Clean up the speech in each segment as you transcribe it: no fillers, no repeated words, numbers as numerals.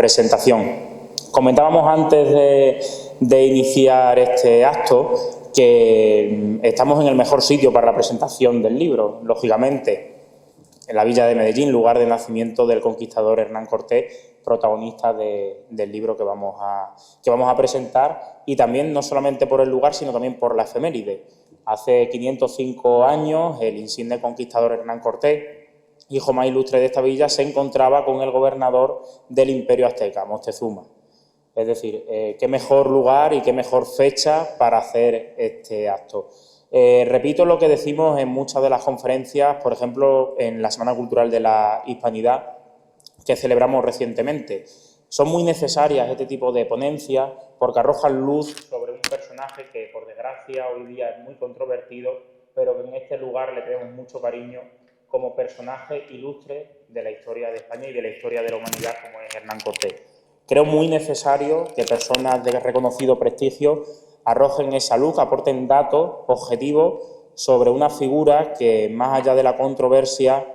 presentación. Comentábamos antes de iniciar este acto que estamos en el mejor sitio para la presentación del libro, lógicamente, en la villa de Medellín, lugar de nacimiento del conquistador Hernán Cortés, protagonista del libro que vamos a presentar, y también no solamente por el lugar, sino también por la efeméride. Hace 505 años, el insigne conquistador Hernán Cortés, hijo más ilustre de esta villa, se encontraba con el gobernador del Imperio Azteca, Moctezuma. Es decir, qué mejor lugar y qué mejor fecha para hacer este acto. Repito lo que decimos en muchas de las conferencias, por ejemplo, en la Semana Cultural de la Hispanidad, que celebramos recientemente. Son muy necesarias este tipo de ponencias porque arrojan luz sobre un personaje que, por desgracia, hoy día es muy controvertido, pero que en este lugar le tenemos mucho cariño como personaje ilustre de la historia de España y de la historia de la humanidad, como es Hernán Cortés. Creo muy necesario que personas de reconocido prestigio arrojen esa luz, aporten datos objetivos sobre una figura que, más allá de la controversia,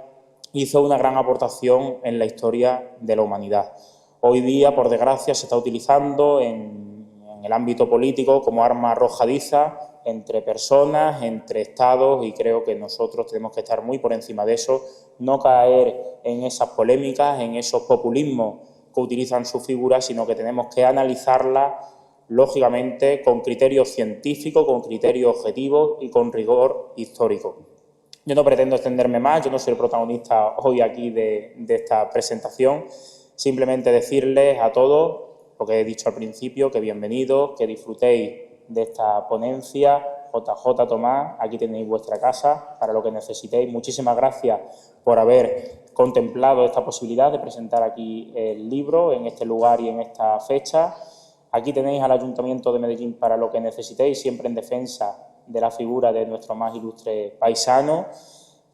hizo una gran aportación en la historia de la humanidad. Hoy día, por desgracia, se está utilizando en el ámbito político como arma arrojadiza entre personas, entre estados, y creo que nosotros tenemos que estar muy por encima de eso, no caer en esas polémicas, en esos populismos que utilizan su figura, sino que tenemos que analizarla, lógicamente, con criterio científico, con criterio objetivo y con rigor histórico. Yo no pretendo extenderme más, yo no soy el protagonista hoy aquí de esta presentación, simplemente decirles a todos, lo que he dicho al principio, que bienvenidos, que disfrutéis de esta ponencia. JJ Tomás, aquí tenéis vuestra casa para lo que necesitéis. Muchísimas gracias por haber contemplado esta posibilidad de presentar aquí el libro en este lugar y en esta fecha. Aquí tenéis al Ayuntamiento de Medellín para lo que necesitéis, siempre en defensa de la figura de nuestro más ilustre paisano.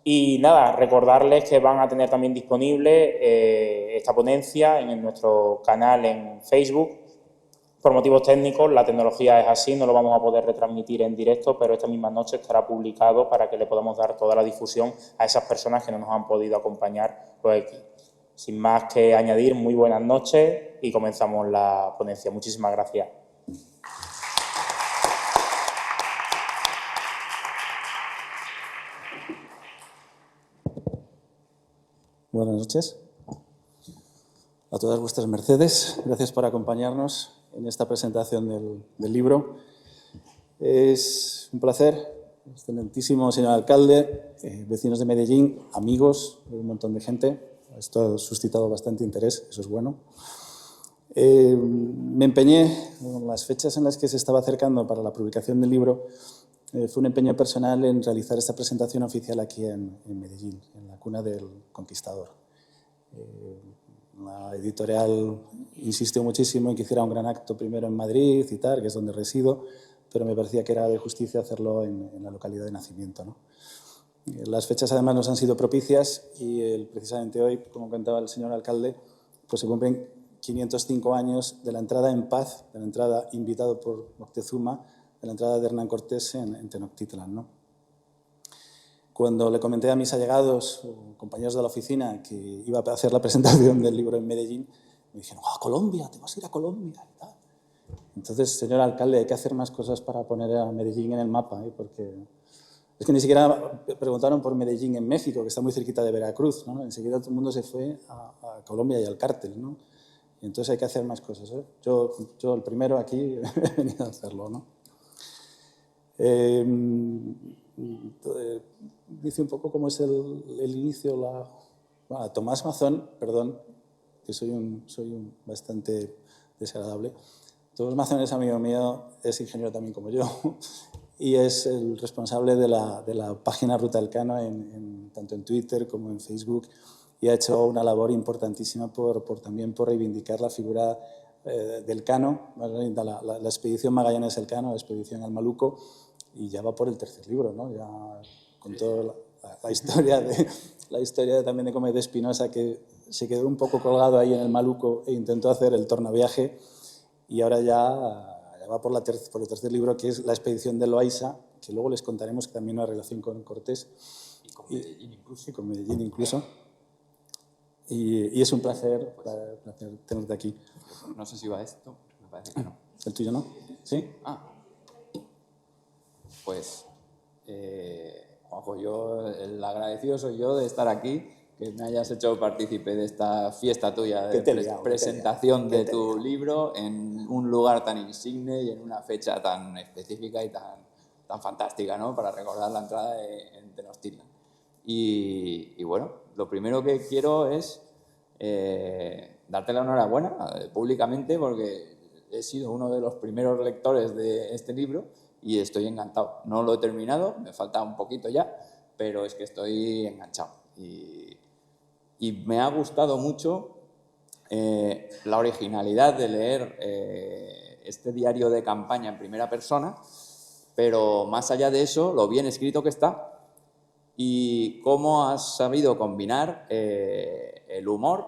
Y nada, recordarles que van a tener también disponible esta ponencia en nuestro canal en Facebook. Por motivos técnicos, la tecnología es así, no lo vamos a poder retransmitir en directo, pero esta misma noche estará publicado para que le podamos dar toda la difusión a esas personas que no nos han podido acompañar pues aquí. Sin más que añadir, muy buenas noches y comenzamos la ponencia. Muchísimas gracias. Buenas noches a todas vuestras mercedes. Gracias por acompañarnos en esta presentación del libro. Es un placer, excelentísimo señor alcalde, vecinos de Medellín, amigos, un montón de gente. Esto ha suscitado bastante interés, eso es bueno. Me empeñé, en las fechas en las que se estaba acercando para la publicación del libro, fue un empeño personal en realizar esta presentación oficial aquí en Medellín, en la cuna del conquistador. La editorial insistió muchísimo en que hiciera un gran acto primero en Madrid y tal, que es donde resido, pero me parecía que era de justicia hacerlo en la localidad de nacimiento, ¿no? Las fechas además nos han sido propicias y precisamente hoy, como contaba el señor alcalde, pues se cumplen 505 años de la entrada en paz, de la entrada invitado por Moctezuma, de la entrada de Hernán Cortés en Tenochtitlan, ¿no? Cuando le comenté a mis allegados, compañeros de la oficina, que iba a hacer la presentación del libro en Medellín, me dijeron, ¡ah, Colombia! ¡Te vas a ir a Colombia! Y tal. Entonces, señor alcalde, hay que hacer más cosas para poner a Medellín en el mapa, ¿eh? Porque es que ni siquiera preguntaron por Medellín en México, que está muy cerquita de Veracruz, ¿no? Enseguida todo el mundo se fue a Colombia y al cártel, ¿no? Y entonces hay que hacer más cosas, ¿eh? Yo el primero aquí he venido a hacerlo, ¿no? Dice un poco cómo es el inicio. Bueno, Tomás Mazón, perdón, que soy un bastante desagradable. Tomás Mazón es amigo mío, es ingeniero también como yo, y es el responsable de la página Ruta Elcano tanto en Twitter como en Facebook, y ha hecho una labor importantísima también por reivindicar la figura del Cano, la expedición Magallanes-Elcano, la expedición al Maluco, y ya va por el tercer libro, ¿no? Ya con toda la historia también de Gómez de Espinosa, que se quedó un poco colgado ahí en el Maluco e intentó hacer el tornaviaje, y ahora ya va por el tercer libro, que es la expedición de Loaiza, que luego les contaremos que también hay relación con Cortés. Y con Medellín incluso. Y con Medellín incluso. Y es un placer tenerte aquí. No sé si va esto, me parece que no. ¿El tuyo no? ¿Sí? Pues, Juanjo, el agradecido soy yo de estar aquí, que me hayas hecho partícipe de esta fiesta tuya de presentación de tu libro en un lugar tan insigne y en una fecha tan específica y tan fantástica, ¿no? Para recordar la entrada en Tenochtitlan. Y bueno, lo primero que quiero es darte la enhorabuena públicamente, porque he sido uno de los primeros lectores de este libro y estoy encantado. No lo he terminado, me falta un poquito ya, pero es que estoy enganchado. Y me ha gustado mucho la originalidad de leer este diario de campaña en primera persona, pero más allá de eso, lo bien escrito que está y cómo has sabido combinar el humor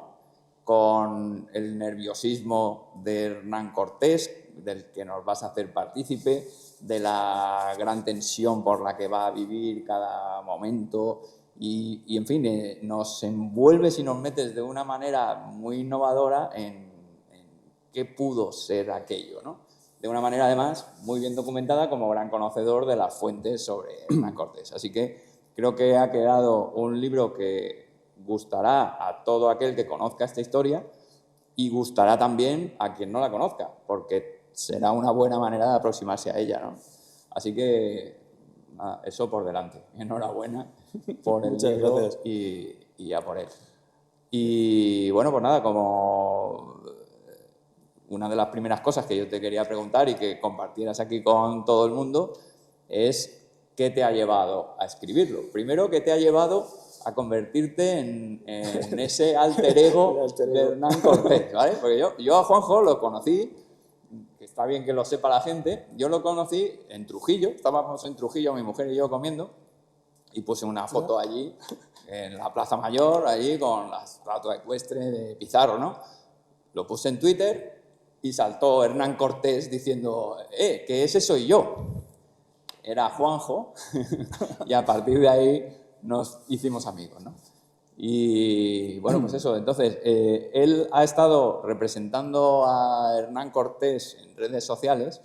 con el nerviosismo de Hernán Cortés, del que nos vas a hacer partícipe, de la gran tensión por la que va a vivir cada momento y en fin, nos envuelves y nos metes de una manera muy innovadora en qué pudo ser aquello, ¿no? De una manera, además, muy bien documentada como gran conocedor de las fuentes sobre Hernán Cortés. Así que creo que ha quedado un libro que gustará a todo aquel que conozca esta historia y gustará también a quien no la conozca, porque será una buena manera de aproximarse a ella, ¿no? Así que nada, eso por delante. Enhorabuena por el libro y a por él. Y bueno, pues nada, como una de las primeras cosas que yo te quería preguntar y que compartieras aquí con todo el mundo es ¿qué te ha llevado a escribirlo? Primero, ¿qué te ha llevado a convertirte en ese alter ego de Hernán Cortés? ¿Vale? Porque yo a Juanjo lo conocí, que está bien que lo sepa la gente, yo lo conocí en Trujillo, estábamos en Trujillo, mi mujer y yo comiendo, y puse una foto allí, en la Plaza Mayor, allí con la estatua ecuestre de Pizarro, ¿no? Lo puse en Twitter y saltó Hernán Cortés diciendo, que ese soy yo. Era Juanjo y a partir de ahí nos hicimos amigos, ¿no? Y bueno, pues eso, entonces, él ha estado representando a Hernán Cortés en redes sociales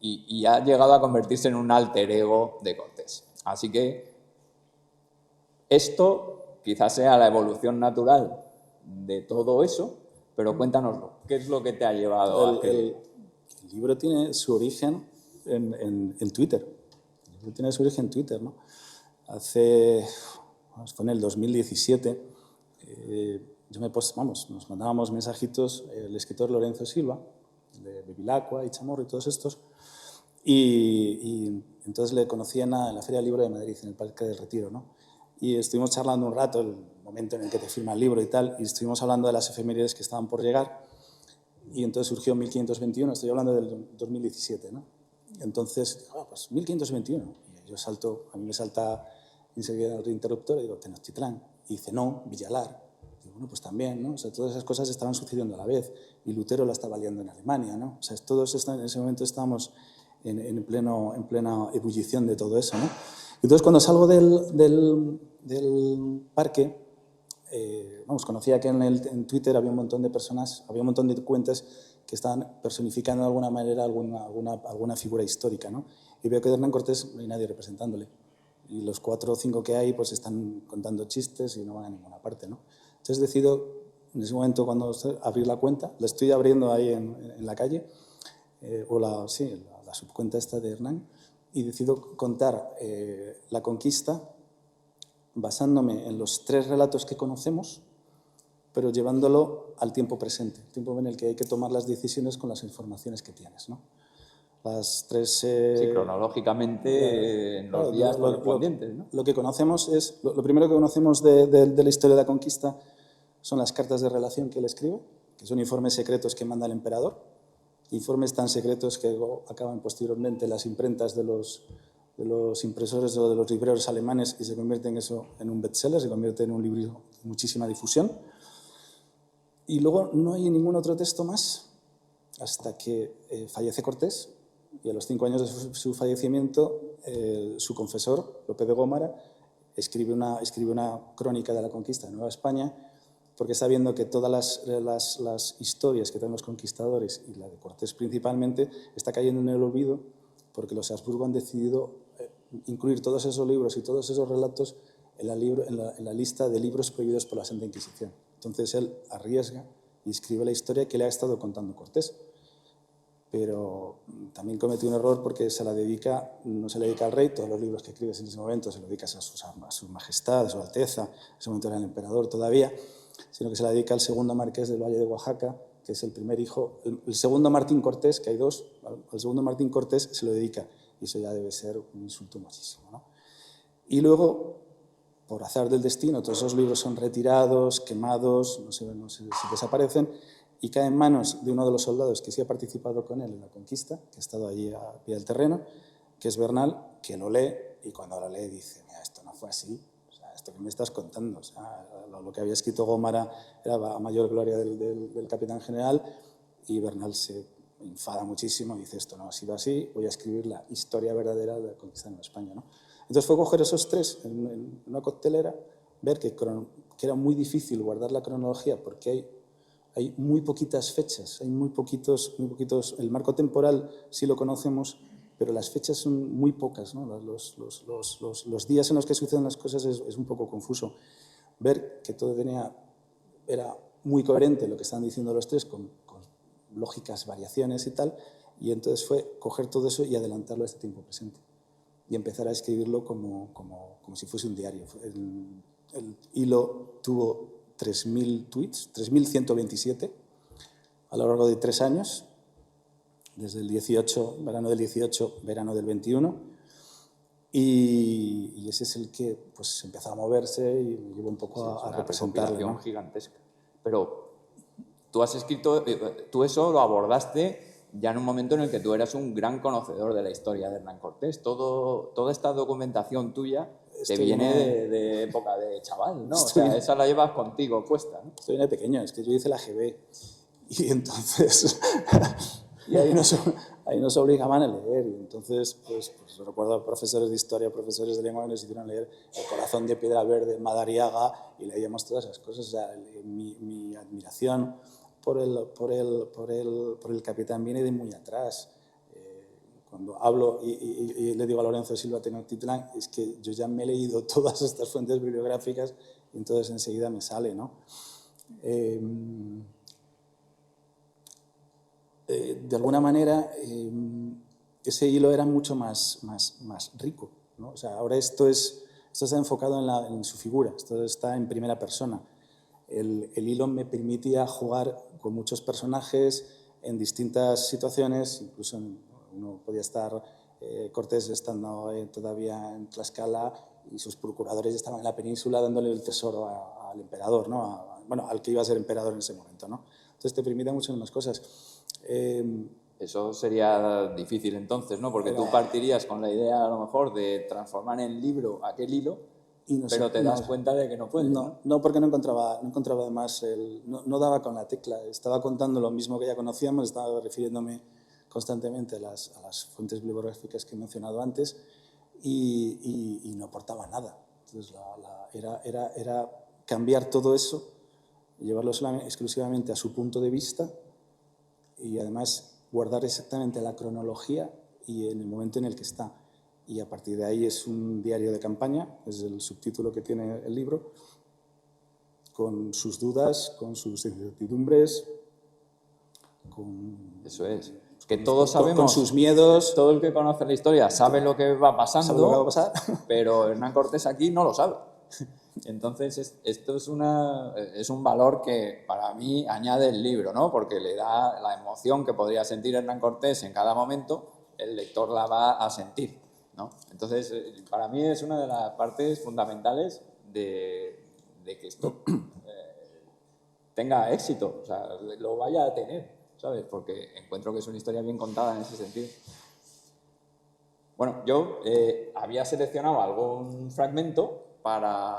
y ha llegado a convertirse en un alter ego de Cortés. Así que esto quizás sea la evolución natural de todo eso, pero cuéntanoslo. ¿Qué es lo que te ha llevado a escribir? El libro tiene su origen en Twitter. El libro tiene su origen en Twitter, ¿no? Fue en el 2017. Nos mandábamos mensajitos el escritor Lorenzo Silva, de Bevilacqua y Chamorro y todos estos. Y entonces le conocí en la Feria del Libro de Madrid, en el Parque del Retiro, ¿no? Y estuvimos charlando un rato, el momento en el que te firma el libro y tal, y estuvimos hablando de las efemérides que estaban por llegar. Y entonces surgió 1521, estoy hablando del 2017, ¿no? Entonces, pues 1521. Y yo a mí me salta enseguida otro interruptor y digo, Tenochtitlán. Y dice, no, Villalar. Y digo, bueno, pues también, ¿no? O sea, todas esas cosas estaban sucediendo a la vez. Y Lutero la estaba liando en Alemania, ¿no? O sea, todos en ese momento estábamos en plena ebullición de todo eso, ¿no? Entonces, cuando salgo del parque, conocía que en Twitter había un montón de personas, había un montón de cuentas que estaban personificando de alguna manera alguna figura histórica, ¿no? Y veo que de Hernán Cortés no hay nadie representándole. Y los 4 o 5 que hay pues están contando chistes y no van a ninguna parte, ¿no? Entonces decido, en ese momento, cuando abrir la cuenta, la estoy abriendo ahí en la calle, la subcuenta esta de Hernán, y decido contar la conquista basándome en los 3 relatos que conocemos, pero llevándolo al tiempo presente, el tiempo en el que hay que tomar las decisiones con las informaciones que tienes, ¿no? Las 3... sí, cronológicamente en los días correspondientes, ¿no? Lo que conocemos es... Lo primero que conocemos de la historia de la conquista son las cartas de relación que él escribe, que son informes secretos que manda el emperador, informes tan secretos que acaban posteriormente en las imprentas de los impresores o de los libreros alemanes y se convierte eso en un bestseller, se convierte en un libro de muchísima difusión. Y luego no hay ningún otro texto más hasta que fallece Cortés y a los 5 años de su fallecimiento su confesor, Lope de Gómara, escribe una crónica de la conquista de Nueva España, porque está viendo que todas las historias que tienen los conquistadores, y la de Cortés principalmente, está cayendo en el olvido, porque los Habsburgo han decidido incluir todos esos libros y todos esos relatos en la lista de libros prohibidos por la Santa Inquisición. Entonces él arriesga y escribe la historia que le ha estado contando Cortés. Pero también cometió un error porque no se le dedica al rey. Todos los libros que escribes en ese momento se los dedicas a su majestad, a su alteza, en ese momento era el emperador todavía, sino que se la dedica al segundo marqués del Valle de Oaxaca, que es el primer hijo, el segundo Martín Cortés, que hay dos, al segundo Martín Cortés se lo dedica, y eso ya debe ser un insulto muchísimo, ¿no? Y luego, por azar del destino, todos esos libros son retirados, quemados, no se desaparecen, y cae en manos de uno de los soldados que sí ha participado con él en la conquista, que ha estado allí a pie del terreno, que es Bernal, que lo lee, y cuando lo lee dice, mira, esto no fue así, o sea, esto que me estás contando, o sea, lo que había escrito Gómara era a mayor gloria del capitán general, y Bernal se enfada muchísimo y dice, esto no ha sido así, voy a escribir la historia verdadera de la conquista de España, ¿no? Entonces fue coger esos tres en una coctelera, ver que era muy difícil guardar la cronología porque hay muy poquitas fechas, hay muy poquitos, el marco temporal sí lo conocemos, pero las fechas son muy pocas, ¿no? Los días en los que suceden las cosas es un poco confuso. Ver que todo era muy coherente lo que están diciendo los tres, con lógicas variaciones y tal, y entonces fue coger todo eso y adelantarlo a este tiempo presente y empezar a escribirlo como si fuese un diario. El hilo tuvo 3.000 tweets, 3.127 a lo largo de 3 años, desde el 18, verano del 18, verano del 21, y ese es el que pues empezó a moverse y me llevó un poco a representarlo, ¿no? Gigantesca. Pero tú has escrito, tú eso lo abordaste ya en un momento en el que tú eras un gran conocedor de la historia de Hernán Cortés. Toda esta documentación tuya te viene de época de chaval, ¿no? O sea, esa la llevas contigo puesta, ¿no? Estoy de pequeño, es que yo hice la GB y entonces y ahí nos obligaban a leer, y entonces pues recuerdo a profesores de historia, profesores de lengua que nos hicieron leer El corazón de piedra verde, Madariaga, y leíamos todas esas cosas. O sea, mi admiración por el capitán viene de muy atrás. Cuando hablo y le digo a Lorenzo Silva Tenochtitlán, es que yo ya me he leído todas estas fuentes bibliográficas y entonces enseguida me sale, ¿no? De alguna manera, ese hilo era mucho más rico, ¿no? O sea, ahora esto está enfocado en su figura, esto está en primera persona. El hilo me permitía jugar con muchos personajes en distintas situaciones, incluso uno podía estar, Cortés estando todavía en Tlaxcala y sus procuradores estaban en la península dándole el tesoro al emperador, ¿no? Al que iba a ser emperador en ese momento, ¿no? Entonces te permite muchas más cosas. Eso sería difícil entonces, ¿no? Porque tú partirías con la idea a lo mejor de transformar en libro aquel hilo, pero te das cuenta de que no puedes. No, porque no encontraba además, no daba con la tecla. Estaba contando lo mismo que ya conocíamos, estaba refiriéndome constantemente a las fuentes bibliográficas que he mencionado antes y no aportaba nada. Entonces era cambiar todo eso, llevarlo exclusivamente a su punto de vista y además guardar exactamente la cronología y en el momento en el que está. Y a partir de ahí es un diario de campaña, es el subtítulo que tiene el libro, con sus dudas, con sus incertidumbres, Eso es. Que todos sabemos, con sus miedos. Todo el que conoce la historia sabe lo que va pasando, sabe lo que va a pasar, pero Hernán Cortés aquí no lo sabe. Entonces, esto es un valor que para mí añade el libro, ¿no? Porque le da la emoción que podría sentir Hernán Cortés en cada momento, el lector la va a sentir, ¿no? Entonces, para mí es una de las partes fundamentales de que esto tenga éxito, o sea, lo vaya a tener, ¿sabes? Porque encuentro que es una historia bien contada en ese sentido. Bueno, yo había seleccionado algún fragmento para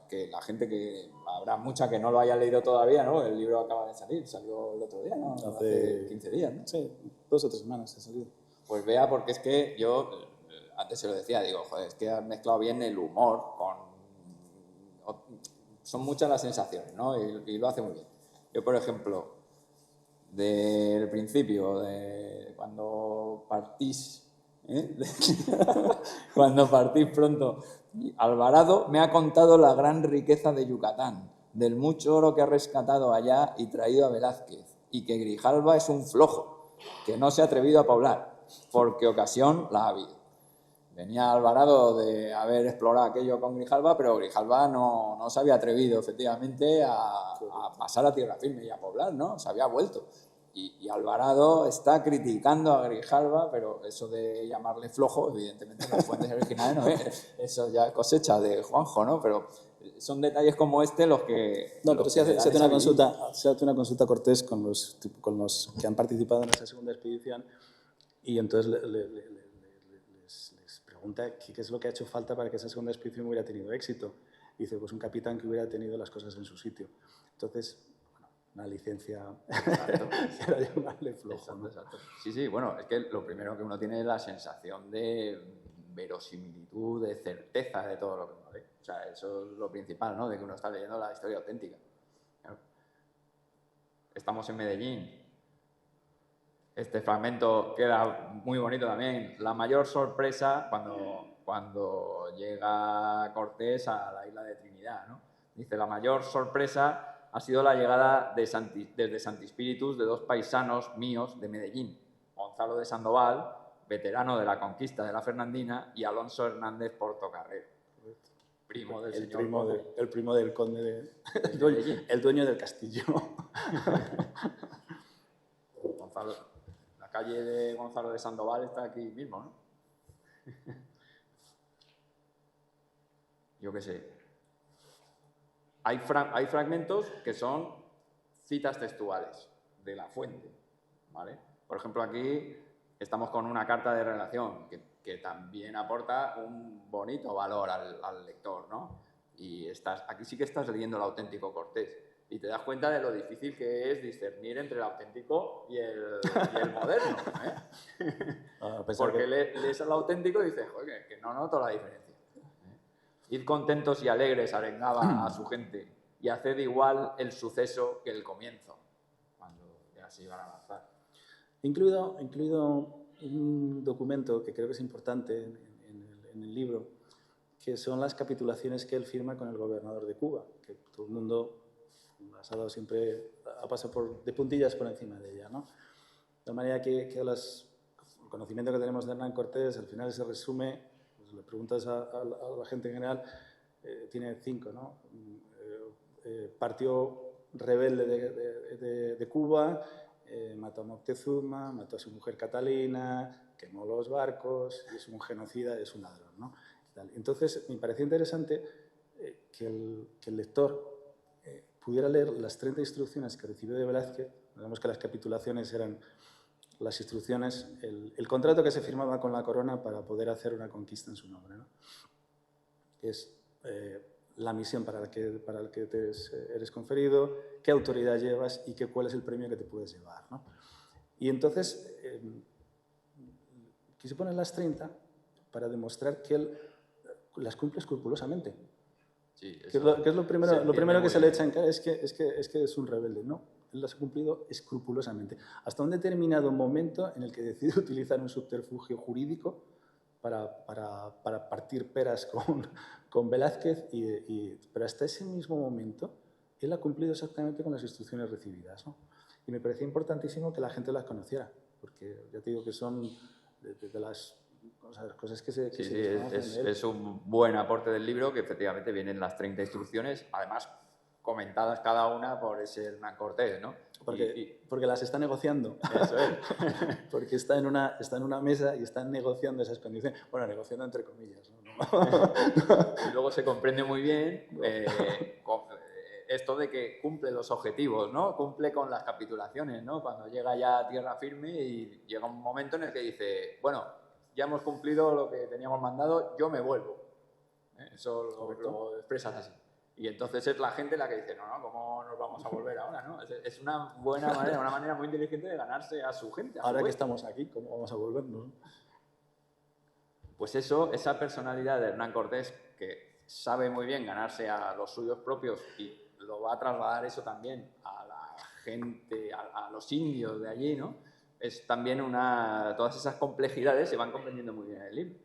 que la gente, que habrá mucha que no lo haya leído todavía, ¿no? El libro acaba de salir, salió el otro día, ¿no? Hace 15 días, ¿no? Sí, 2 o 3 semanas ha salido. Pues vea, porque es que yo antes se lo decía, digo, joder, es que has mezclado bien el humor con... Son muchas las sensaciones, ¿no? Y lo hace muy bien. Yo, por ejemplo, del principio, de cuando partís, cuando partís pronto, Alvarado me ha contado la gran riqueza de Yucatán, del mucho oro que ha rescatado allá y traído a Velázquez, y que Grijalva es un flojo, que no se ha atrevido a poblar, porque ocasión la ha habido. Venía Alvarado de haber explorado aquello con Grijalva, pero Grijalva no se había atrevido, efectivamente, a pasar a tierra firme y a poblar, ¿no? Se había vuelto. Y Alvarado está criticando a Grijalva, pero eso de llamarle flojo, evidentemente, en las fuentes originales no es. Eso ya es cosecha de Juanjo, ¿no? Pero son detalles como este los que... No, pero se hace una consulta Cortés con los que han participado en esa segunda expedición, y entonces les pregunta qué es lo que ha hecho falta para que esa segunda expedición hubiera tenido éxito. Y dice, pues un capitán que hubiera tenido las cosas en su sitio. Entonces, bueno, una licencia para llamarle flojo. Exacto, ¿no? Exacto. Sí, bueno, es que lo primero que uno tiene es la sensación de verosimilitud, de certeza de todo lo que uno lee. O sea, eso es lo principal, ¿no? De que uno está leyendo la historia auténtica. Estamos en Medellín. Este fragmento queda muy bonito también. La mayor sorpresa cuando llega Cortés a la isla de Trinidad, ¿no? Dice, la mayor sorpresa ha sido la llegada desde Santi Spíritus de dos paisanos míos de Medellín, Gonzalo de Sandoval, veterano de la conquista de la Fernandina, y Alonso Hernández Portocarrero, primo del señor. El primo del conde el dueño del castillo. Gonzalo, la calle de Gonzalo de Sandoval está aquí mismo, ¿no? Yo qué sé. Hay fragmentos que son citas textuales de la fuente, ¿vale? Por ejemplo, aquí estamos con una carta de relación que también aporta un bonito valor al lector, ¿no? Y aquí sí que estás leyendo el auténtico Cortés y te das cuenta de lo difícil que es discernir entre el auténtico y el moderno, ¿eh? Porque lees el auténtico y dices, joder, que no noto la diferencia. Id contentos y alegres, arengaba a su gente, y haced igual el suceso que el comienzo, cuando ya se iban a lanzar. Incluido un documento que creo que es importante en el libro, que son las capitulaciones que él firma con el gobernador de Cuba, que todo el mundo ha pasado de puntillas por encima de ella, ¿no? De manera que el conocimiento que tenemos de Hernán Cortés al final se resume, pues le preguntas a la gente en general, tiene 5, ¿no? Partió rebelde de Cuba, mató a Moctezuma, mató a su mujer Catalina, quemó los barcos, es un genocida, es un ladrón, ¿no? Entonces, me pareció interesante que el lector pudiera leer las 30 instrucciones que recibió de Velázquez. Vemos que las capitulaciones eran las instrucciones, el contrato que se firmaba con la corona para poder hacer una conquista en su nombre, ¿no? Es la misión para la que eres conferido, qué autoridad llevas y cuál es el premio que te puedes llevar, ¿no? Y entonces quise poner las 30 para demostrar que él las cumple escrupulosamente. Sí, que es lo primero que se le echa en cara, es que es un rebelde. No, él las ha cumplido escrupulosamente. Hasta un determinado momento en el que decide utilizar un subterfugio jurídico para partir peras con Velázquez, pero hasta ese mismo momento él ha cumplido exactamente con las instrucciones recibidas, ¿no? Y me parecía importantísimo que la gente las conociera, porque ya te digo que son de las cosas que se es un buen aporte del libro, que efectivamente vienen las 30 instrucciones, además comentadas cada una por ese Hernán Cortés, ¿no? Porque las está negociando. Eso es. Porque está en una mesa y están negociando esas condiciones. Bueno, negociando entre comillas, ¿no? Y luego se comprende muy bien esto de que cumple los objetivos, ¿no? Cumple con las capitulaciones, ¿no? Cuando llega ya a tierra firme y llega un momento en el que dice, bueno, ya hemos cumplido lo que teníamos mandado, yo me vuelvo. Eso lo expresas así. Y entonces es la gente la que dice, no, ¿cómo nos vamos a volver ahora, no? Es una buena manera, una manera muy inteligente de ganarse a su gente. Ahora que estamos aquí, ¿cómo vamos a volvernos? Pues eso, esa personalidad de Hernán Cortés, que sabe muy bien ganarse a los suyos propios y lo va a trasladar eso también a la gente, a los indios de allí, ¿no? Es también todas esas complejidades se van comprendiendo muy bien en el libro.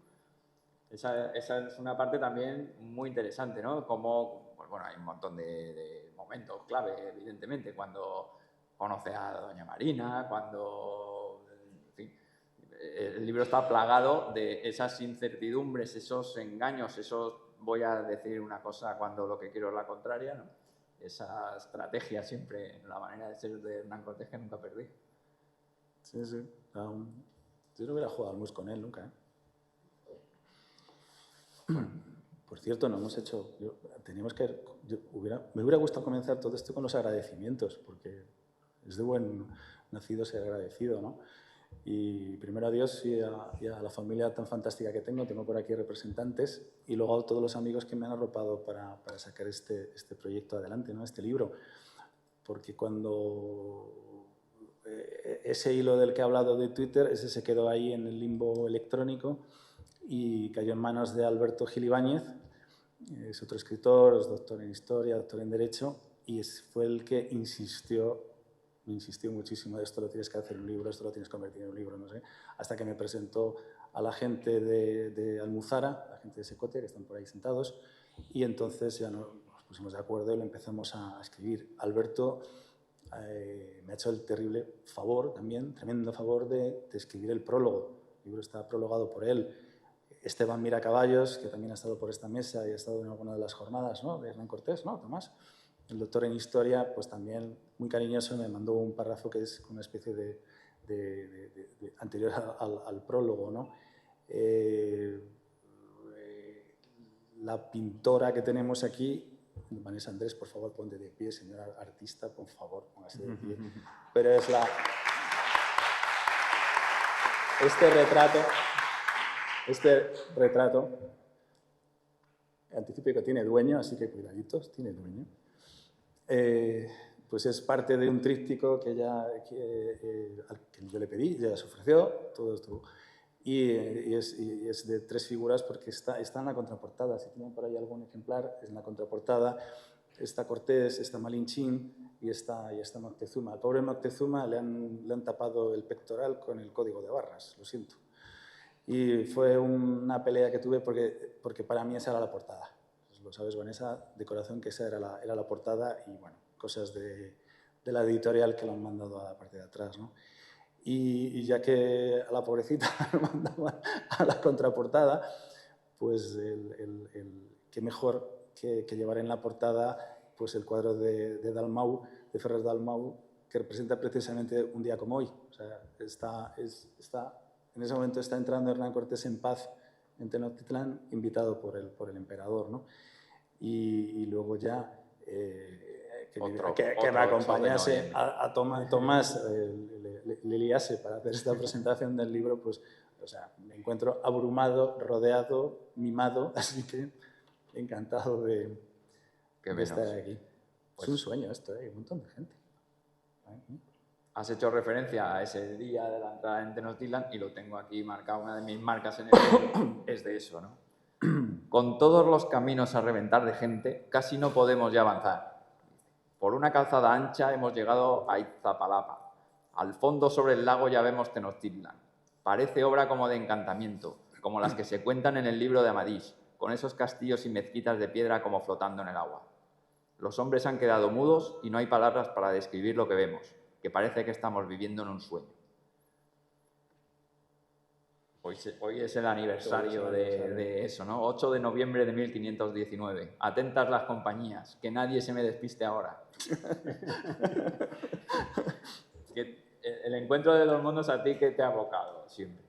Esa es una parte también muy interesante, ¿no? Como, pues bueno, hay un montón de momentos clave, evidentemente, cuando conoce a doña Marina, cuando, en fin, el libro está plagado de esas incertidumbres, esos engaños, voy a decir una cosa cuando lo que quiero es la contraria, ¿no? Esa estrategia siempre en la manera de ser de Hernán Cortés que nunca perdí. Sí, sí. Yo no hubiera jugado al mus con él nunca, ¿eh? Por cierto, no hemos hecho... me hubiera gustado comenzar todo esto con los agradecimientos, porque es de buen nacido ser agradecido, ¿no? Y primero a Dios y a la familia tan fantástica que tengo por aquí representantes, y luego a todos los amigos que me han arropado para sacar este proyecto adelante, ¿no? Este libro. Porque cuando ese hilo del que he hablado de Twitter, ese se quedó ahí en el limbo electrónico y cayó en manos de Alberto Gil Ibáñez, es otro escritor, es doctor en Historia, doctor en Derecho, y fue el que me insistió muchísimo, esto lo tienes que hacer en un libro, esto lo tienes que convertir en un libro, no sé, hasta que me presentó a la gente de Almuzara, la gente de Secote, que están por ahí sentados, y entonces ya nos pusimos de acuerdo y lo empezamos a escribir. Alberto me ha hecho el terrible favor también, tremendo favor de escribir el prólogo. El libro está prologado por él. Esteban Miracaballos, que también ha estado por esta mesa y ha estado en alguna de las jornadas, ¿no?, de Hernán Cortés, ¿no, Tomás? El doctor en Historia, pues también muy cariñoso, me mandó un párrafo que es una especie de anterior al prólogo, ¿no? La pintora que tenemos aquí, Vanessa Andrés, por favor, ponte de pie, señora artista, por favor, póngase de pie. Pero es este retrato, anticipo que tiene dueño, así que cuidaditos, tiene dueño. Pues es parte de un tríptico que yo le pedí, ella se ofreció, todo esto. Y es de 3 figuras porque está en la contraportada. Si tienen por ahí algún ejemplar, es en la contraportada. Está Cortés, está Malinchín y está Moctezuma. Al pobre Moctezuma le han tapado el pectoral con el código de barras, lo siento. Y fue una pelea que tuve porque para mí esa era la portada. Lo sabes, Vanessa, de corazón, que esa era la portada y, bueno, cosas de la editorial que lo han mandado a la parte de atrás, ¿no? Y ya que a la pobrecita lo mandaban a la contraportada, pues qué mejor que llevar en la portada pues el cuadro de Dalmau, de Ferrer Dalmau, que representa precisamente un día como hoy. O sea, en ese momento está entrando Hernán Cortés en paz en Tenochtitlán, invitado por el emperador, ¿no? Y luego ya que me acompañase a Tomás le liase para hacer esta presentación del libro, pues, o sea, me encuentro abrumado, rodeado, mimado, así que encantado de estar aquí. Pues, es un sueño esto, hay un montón de gente. Has hecho referencia a ese día de la entrada en Tenochtitlan y lo tengo aquí marcado, una de mis marcas en el libro es de eso, ¿no? Con todos los caminos a reventar de gente, casi no podemos ya avanzar. Por una calzada ancha hemos llegado a Iztapalapa. Al fondo sobre el lago ya vemos Tenochtitlan. Parece obra como de encantamiento, como las que se cuentan en el libro de Amadís, con esos castillos y mezquitas de piedra como flotando en el agua. Los hombres han quedado mudos y no hay palabras para describir lo que vemos, que parece que estamos viviendo en un sueño. Hoy es el aniversario de eso, ¿no? 8 de noviembre de 1519. Atentas las compañías, que nadie se me despiste ahora. El encuentro de los mundos, ¿a ti qué te ha evocado siempre?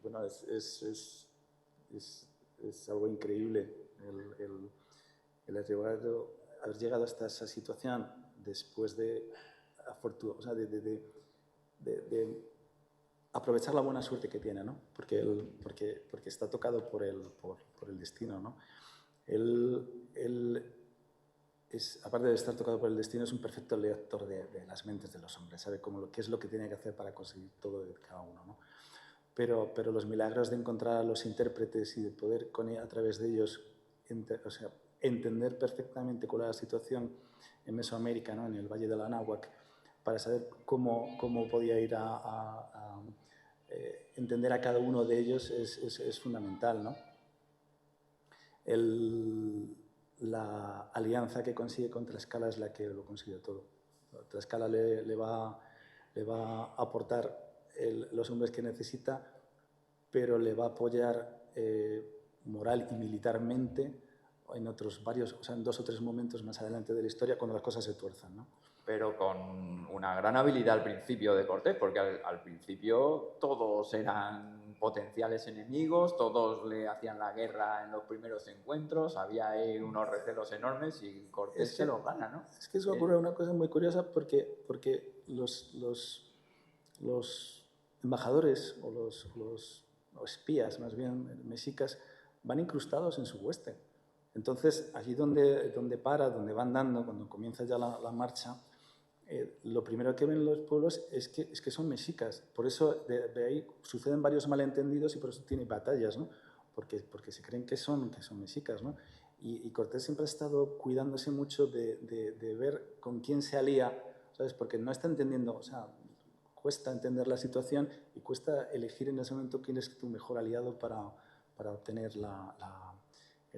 Bueno, es algo increíble el haber llegado hasta esa situación después de aprovechar la buena suerte que tiene, ¿no? Porque está tocado por el destino, ¿no? Aparte de estar tocado por el destino, es un perfecto lector de las mentes de los hombres, sabe qué es lo que tiene que hacer para conseguir todo de cada uno, ¿no? pero los milagros de encontrar a los intérpretes y de poder a través de ellos entender perfectamente cuál era la situación en Mesoamérica, ¿no? En el Valle del Anáhuac, para saber cómo podía ir a entender a cada uno de ellos es fundamental, ¿no? La alianza que consigue con Tlaxcala es la que lo consigue todo. Tlaxcala le va a aportar los hombres que necesita, pero le va a apoyar moral y militarmente en otros varios, o sea, en 2 o 3 momentos más adelante de la historia, cuando las cosas se tuerzan, ¿no? Pero con una gran habilidad al principio de Cortés, porque al principio todos eran potenciales enemigos, todos le hacían la guerra en los primeros encuentros, había ahí unos recelos enormes y Cortés se los gana, ¿no? Es que eso ocurre una cosa muy curiosa porque los embajadores o los espías, más bien mexicas, van incrustados en su hueste. Entonces, allí donde van dando, cuando comienza ya la marcha, lo primero que ven los pueblos es que son mexicas. Por eso de ahí suceden varios malentendidos y por eso tiene batallas, ¿no? Porque se creen que son mexicas, ¿no? Y Cortés siempre ha estado cuidándose mucho de ver con quién se alía, ¿sabes? Porque no está entendiendo, o sea, cuesta entender la situación y cuesta elegir en ese momento quién es tu mejor aliado para obtener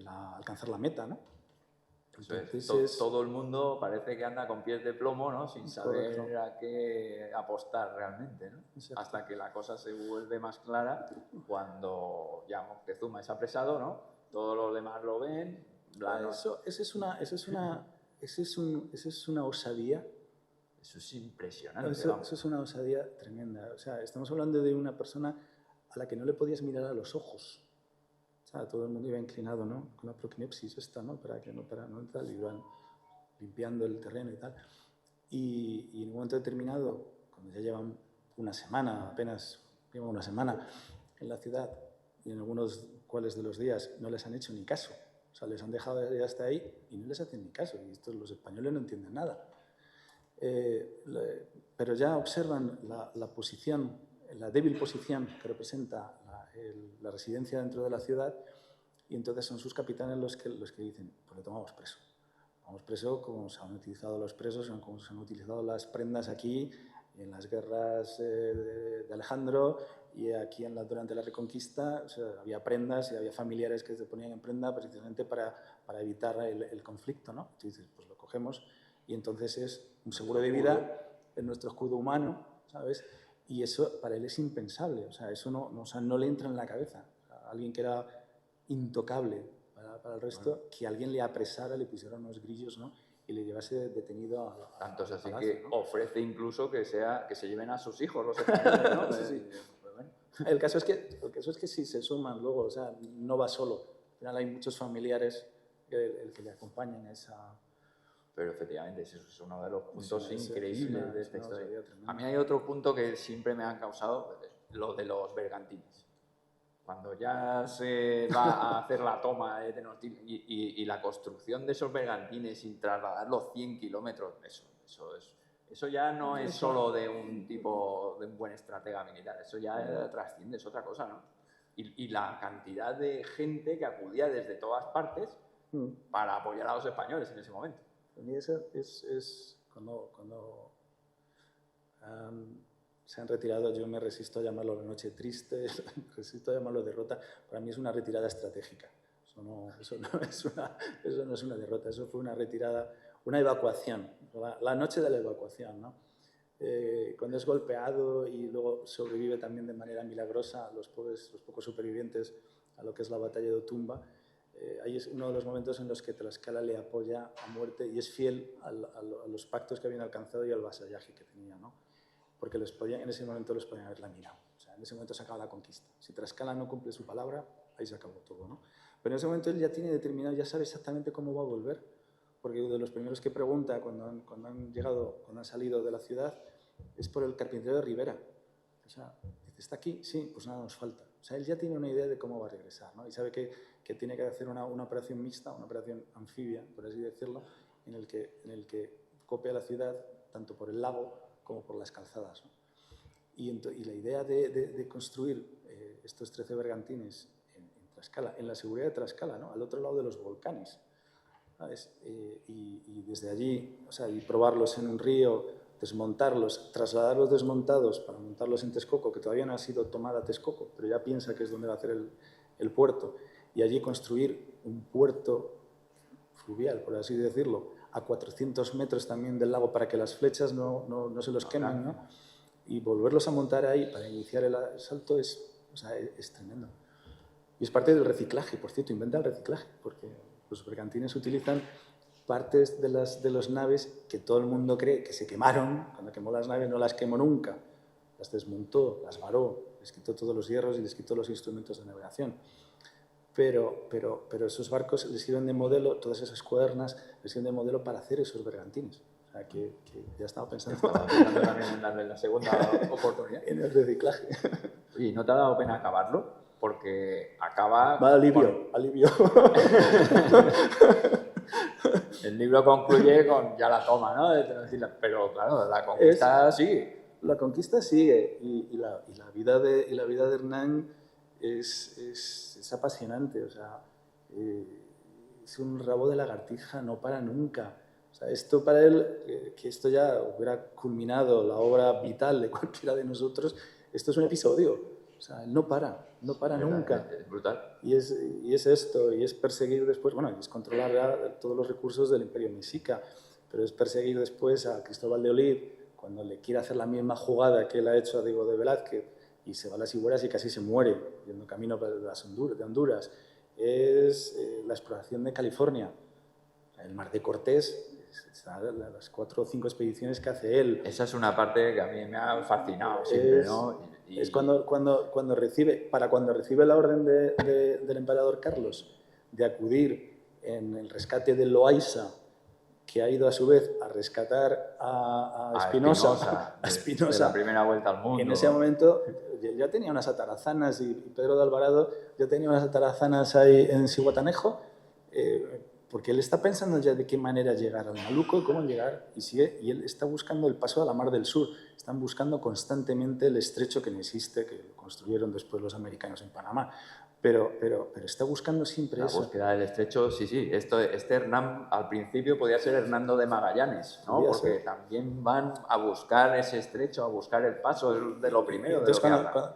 alcanzar la meta, ¿no? Entonces, todo el mundo parece que anda con pies de plomo, ¿no? Sin saber a qué apostar realmente, ¿no? Hasta que la cosa se vuelve más clara cuando ya Moctezuma es apresado, ¿no? Todos los demás lo ven. Eso es una osadía. Eso es impresionante. Eso es una osadía tremenda. O sea, estamos hablando de una persona a la que no le podías mirar a los ojos. O sea, todo el mundo iba inclinado, ¿no? Con la proquinepsis esta, ¿no? Para no entrar, iban limpiando el terreno y tal. Y en un momento determinado, cuando ya llevan una semana, apenas llevan una semana en la ciudad, y en algunos cuales de los días no les han hecho ni caso. O sea, les han dejado ya hasta ahí y no les hacen ni caso. Y los españoles no entienden nada. Pero ya observan la posición, la débil posición que representa la residencia dentro de la ciudad, y entonces son sus capitanes los que dicen, pues le tomamos preso. Tomamos preso como se han utilizado los presos, como se han utilizado las prendas aquí, en las guerras de Alejandro, y aquí durante la Reconquista, o sea, había prendas y había familiares que se ponían en prenda precisamente para evitar el conflicto, ¿no? Entonces, pues lo cogemos y entonces es un seguro de vida en nuestro escudo humano, ¿sabes? Y eso para él es impensable, o sea, eso no le entra en la cabeza. O sea, alguien que era intocable para el resto, que alguien le apresara, le pusiera unos grillos, ¿no? Y le llevase detenido a tanto es así palacio, que ¿no? ofrece incluso que se lleven a sus hijos los españoles, ¿no? Sí. El caso es que si se suman luego, o sea, no va solo. Al final hay muchos familiares que le acompañan a esa... Pero efectivamente, eso es uno de los puntos increíbles de esta historia. A mí hay otro punto que siempre me ha causado, lo de los bergantines. Cuando ya se va a hacer la toma de Tenochtitlan y la construcción de esos bergantines sin trasladar los 100 kilómetros, eso ya no es solo de un tipo, de un buen estratega militar, eso ya trasciende, es otra cosa, ¿no? Y la cantidad de gente que acudía desde todas partes para apoyar a los españoles en ese momento. Para mí eso es cuando se han retirado, yo me resisto a llamarlo la noche triste, me resisto a llamarlo derrota. Para mí es una retirada estratégica. Eso no es una derrota, eso fue una retirada, una evacuación, la noche de la evacuación, ¿no? Cuando es golpeado y luego sobrevive también de manera milagrosa los pocos supervivientes a lo que es la batalla de Otumba. Ahí es uno de los momentos en los que Tlaxcala le apoya a muerte y es fiel a los pactos que habían alcanzado y al vasallaje que tenía, ¿no? Porque en ese momento los podían haber laminado. O sea, en ese momento se acaba la conquista. Si Tlaxcala no cumple su palabra, ahí se acabó todo, ¿no? Pero en ese momento él ya tiene determinado, ya sabe exactamente cómo va a volver, porque de los primeros que pregunta cuando han salido de la ciudad es por el carpintero de Rivera. O sea, dice, ¿está aquí? Sí, pues nada nos falta. O sea, él ya tiene una idea de cómo va a regresar, ¿no? Y sabe que tiene que hacer una operación mixta, una operación anfibia, por así decirlo, en el que copia la ciudad tanto por el lago como por las calzadas, ¿no? Y la idea de construir estos 13 bergantines en Tlaxcala, en la seguridad de Tlaxcala, ¿no? Al otro lado de los volcanes, ¿sabes? Y desde allí, o sea, y probarlos en un río, desmontarlos, trasladarlos desmontados para montarlos en Texcoco, que todavía no ha sido tomada Texcoco, pero ya piensa que es donde va a hacer el puerto, y allí construir un puerto fluvial, por así decirlo, a 400 metros también del lago para que las flechas no se los quemen, ¿no? Y volverlos a montar ahí para iniciar el salto es tremendo. Y es parte del reciclaje, por cierto, inventa el reciclaje, porque los bergantines utilizan partes de las naves que todo el mundo cree que se quemaron. Cuando quemó las naves no las quemó nunca, las desmontó, las varó, les quitó todos los hierros y les quitó los instrumentos de navegación. Pero esos barcos les sirven de modelo, todas esas cuadernas les sirven de modelo para hacer esos bergantines. O sea, que ya estaba pensando también en darle la segunda oportunidad. En el reciclaje. ¿Y no te ha dado pena acabarlo? Porque acaba... Alivio. El libro concluye con ya la toma, ¿no? Pero claro, la conquista sigue. La conquista sigue y la vida de Hernán es apasionante. O sea, es un rabo de lagartija, no para nunca. O sea, esto para él, que esto ya hubiera culminado la obra vital de cualquiera de nosotros, esto es un episodio. O sea, él no para nunca. Es brutal. Y es esto, y es perseguir después, bueno, es controlar todos los recursos del Imperio Mexica, pero es perseguir después a Cristóbal de Olid cuando le quiere hacer la misma jugada que él ha hecho a Diego de Velázquez y se va a las Igueras y casi se muere yendo camino de Honduras. Es la exploración de California, el Mar de Cortés, las 4 o 5 expediciones que hace él. Esa es una parte que a mí me ha fascinado siempre, ¿no? Es cuando recibe la orden del emperador Carlos de acudir en el rescate de Loaiza, que ha ido a su vez a rescatar a Espinosa. De la primera vuelta al mundo. En ese momento ya tenía unas atarazanas y Pedro de Alvarado ya tenía unas atarazanas ahí en Zihuatanejo, porque él está pensando ya de qué manera llegar al Maluco y cómo llegar, y él está buscando el paso a la Mar del Sur. Están buscando constantemente el estrecho que no existe, que construyeron después los americanos en Panamá. Pero está buscando siempre la eso. La búsqueda del estrecho, sí. Este Hernán al principio podía ser Hernando de Magallanes, ¿no? Podía porque ser. También van a buscar ese estrecho, a buscar el paso de lo primero. Entonces,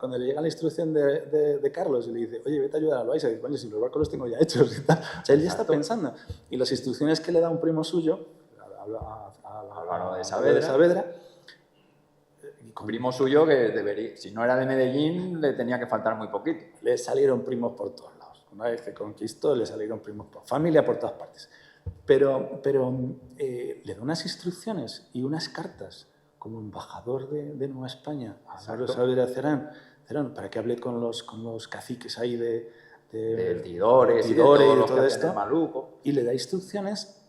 cuando le llega la instrucción de Carlos y le dice, oye, vete a ayudar a Loaiza, y dice, bueno, si los barcos los tengo ya hechos y tal. O sea, él ya está pensando. Y las instrucciones que le da un primo suyo, Álvaro de Saavedra, primo suyo que debería, si no era de Medellín, le tenía que faltar muy poquito. Le salieron primos por todos lados. Una vez que conquistó, le salieron primos por familia, por todas partes. Pero le da unas instrucciones y unas cartas como embajador de Nueva España a Álvaro Saavedra Cerón, para que hable con los caciques ahí de Tidores y de todo esto, Maluco. Y le da instrucciones